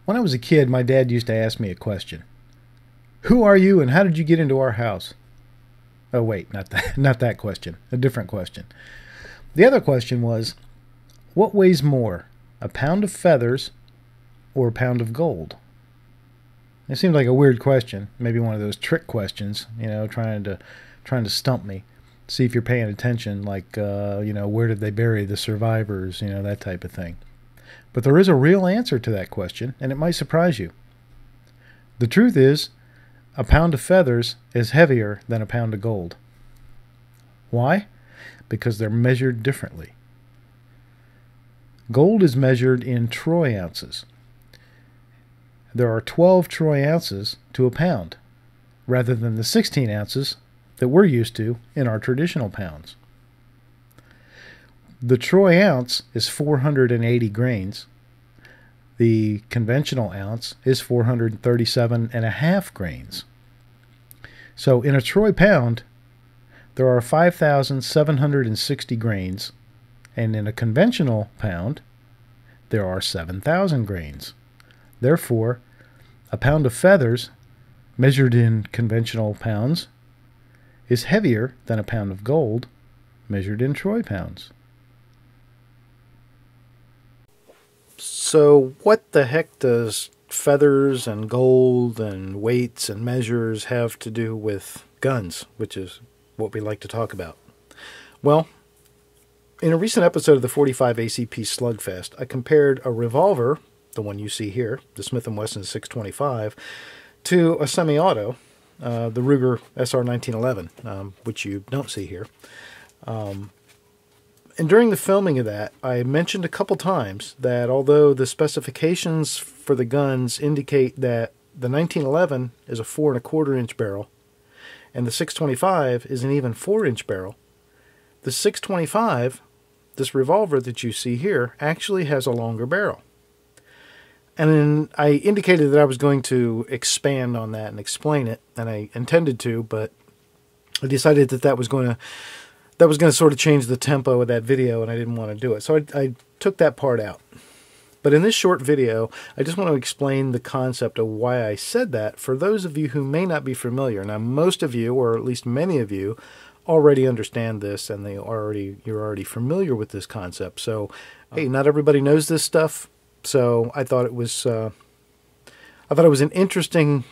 When I was a kid, my dad used to ask me a question. Who are you and how did you get into our house? Oh, wait, not that question. A different question. The other question was, what weighs more, a pound of feathers or a pound of gold? It seemed like a weird question, maybe one of those trick questions, trying to stump me. See if you're paying attention, like, where did they bury the survivors, that type of thing. But there is a real answer to that question, and it might surprise you. The truth is, a pound of feathers is heavier than a pound of gold. Why? Because they're measured differently. Gold is measured in troy ounces. There are 12 troy ounces to a pound, rather than the 16 ounces that we're used to in our traditional pounds. The troy ounce is 480 grains. The conventional ounce is 437.5 grains. So in a troy pound, there are 5,760 grains, and in a conventional pound, there are 7,000 grains. Therefore, a pound of feathers, measured in conventional pounds, is heavier than a pound of gold, measured in troy pounds. So what the heck does feathers and gold and weights and measures have to do with guns, which is what we like to talk about? Well, in a recent episode of the 45 ACP Slugfest, I compared a revolver, the one you see here, the Smith & Wesson 625, to a semi-auto, the Ruger SR 1911, which you don't see here. And during the filming of that, I mentioned a couple times that although the specifications for the guns indicate that the 1911 is a 4 1/4 inch barrel, and the 625 is an even 4-inch barrel, the 625, this revolver that you see here, actually has a longer barrel. And then I indicated that I was going to expand on that and explain it, and I intended to, but I decided that was going to sort of change the tempo of that video, and I didn't want to do it. So I took that part out. But in this short video, I just want to explain the concept of why I said that for those of you who may not be familiar. Now, most of you, or at least many of you, already understand this, and you're already familiar with this concept. So, hey, not everybody knows this stuff. So I thought it was an interesting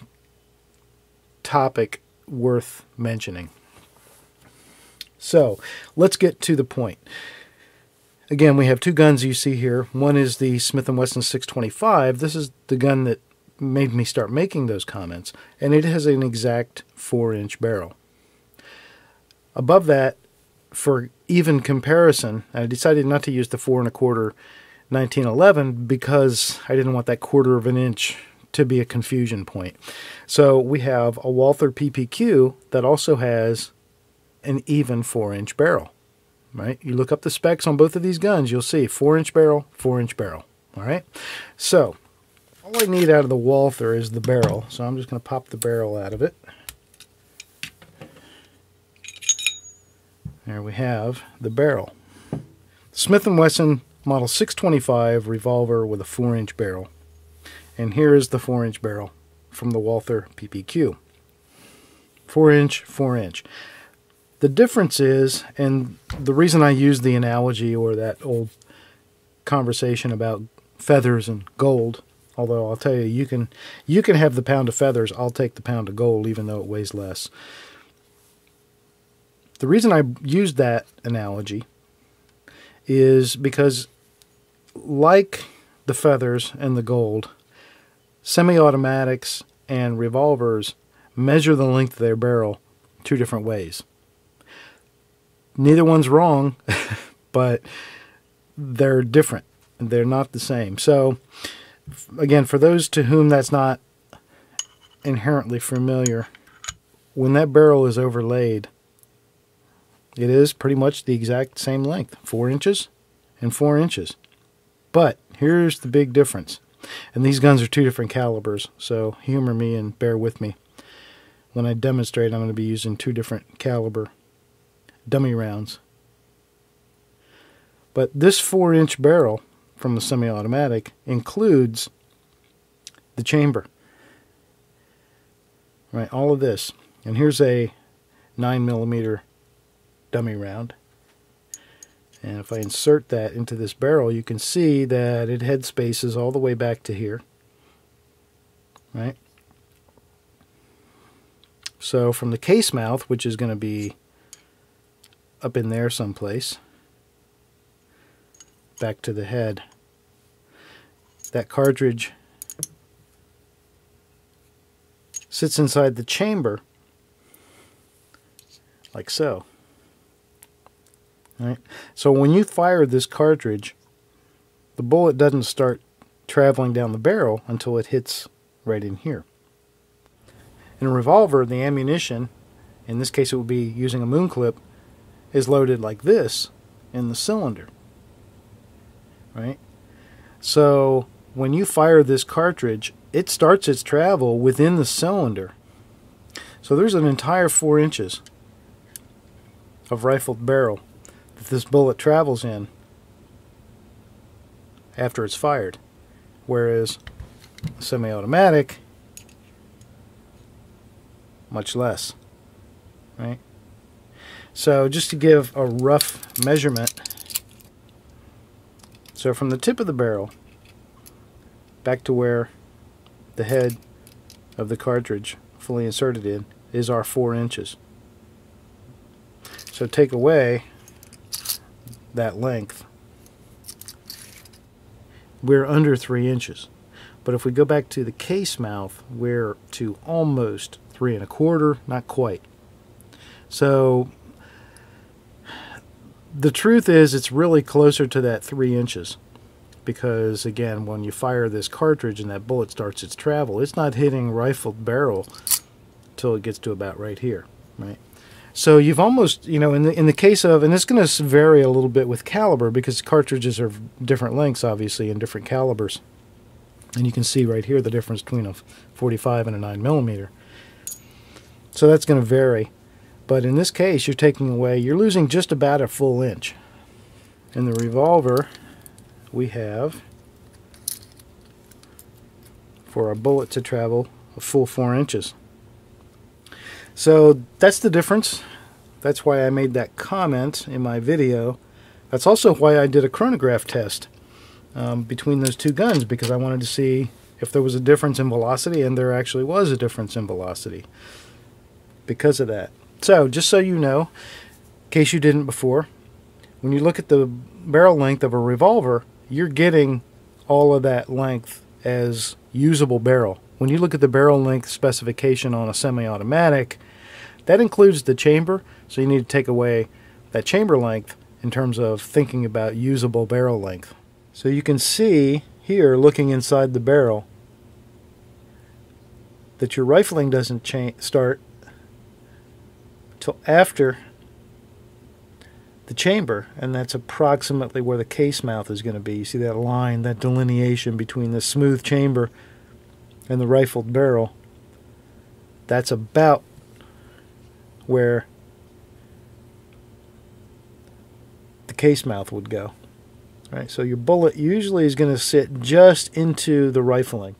topic worth mentioning. So let's get to the point. Again, we have two guns you see here. One is the Smith & Wesson 625. This is the gun that made me start making those comments, and it has an exact 4-inch barrel. Above that, for even comparison, I decided not to use the 4 1/4 1911 because I didn't want that 1/4 of an inch to be a confusion point. So we have a Walther PPQ that also has an even 4-inch barrel, right? You look up the specs on both of these guns, you'll see 4-inch barrel, 4-inch barrel, all right? So all I need out of the Walther is the barrel, so I'm just going to pop the barrel out of it. There we have the barrel. Smith & Wesson Model 625 revolver with a 4-inch barrel. And here is the 4-inch barrel from the Walther PPQ. 4-inch, 4-inch. The difference is, and the reason I use the analogy or that old conversation about feathers and gold, although I'll tell you, you can have the pound of feathers, I'll take the pound of gold even though it weighs less. The reason I used that analogy is because, like the feathers and the gold, semi-automatics and revolvers measure the length of their barrel two different ways. Neither one's wrong, but they're different. They're not the same. So, again, for those to whom that's not inherently familiar, when that barrel is overlaid, it is pretty much the exact same length, 4 inches and 4 inches. But here's the big difference. And these guns are two different calibers, so humor me and bear with me. When I demonstrate, I'm going to be using two different caliber dummy rounds. But this 4-inch barrel from the semi-automatic includes the chamber. Right, all of this. And here's a 9mm dummy round. And if I insert that into this barrel, you can see that it head spaces all the way back to here. Right? So from the case mouth, which is going to be up in there someplace, back to the head, that cartridge sits inside the chamber like so. Right? So when you fire this cartridge, the bullet doesn't start traveling down the barrel until it hits right in here. In a revolver, the ammunition, in this case it would be using a moon clip, is loaded like this in the cylinder. Right? So when you fire this cartridge, it starts its travel within the cylinder. So there's an entire 4 inches of rifled barrel that this bullet travels in after it's fired. Whereas semi-automatic, much less. Right? So just to give a rough measurement, so from the tip of the barrel back to where the head of the cartridge fully inserted in is our 4 inches. So take away that length, we're under 3 inches. But if we go back to the case mouth, we're to almost 3 1/4, not quite. So the truth is it's really closer to that 3 inches. Because again, when you fire this cartridge and that bullet starts its travel, it's not hitting rifled barrel till it gets to about right here, right? So you've almost, you know, in the case of, and it's going to vary a little bit with caliber because cartridges are different lengths, obviously, and different calibers. And you can see right here the difference between a 45 and a 9mm. So that's going to vary. But in this case, you're taking away, you're losing just about a full inch. In the revolver, we have, for our bullet to travel, a full 4 inches. So that's the difference. That's why I made that comment in my video. That's also why I did a chronograph test between those two guns, because I wanted to see if there was a difference in velocity, and there actually was a difference in velocity because of that. So just so you know, in case you didn't before, when you look at the barrel length of a revolver, you're getting all of that length as usable barrel. When you look at the barrel length specification on a semi-automatic, that includes the chamber, so you need to take away that chamber length in terms of thinking about usable barrel length. So you can see here, looking inside the barrel, that your rifling doesn't start till after the chamber, and that's approximately where the case mouth is going to be. You see that line, that delineation between the smooth chamber and the rifled barrel. That's about where the case mouth would go. Right? So your bullet usually is going to sit just into the rifling.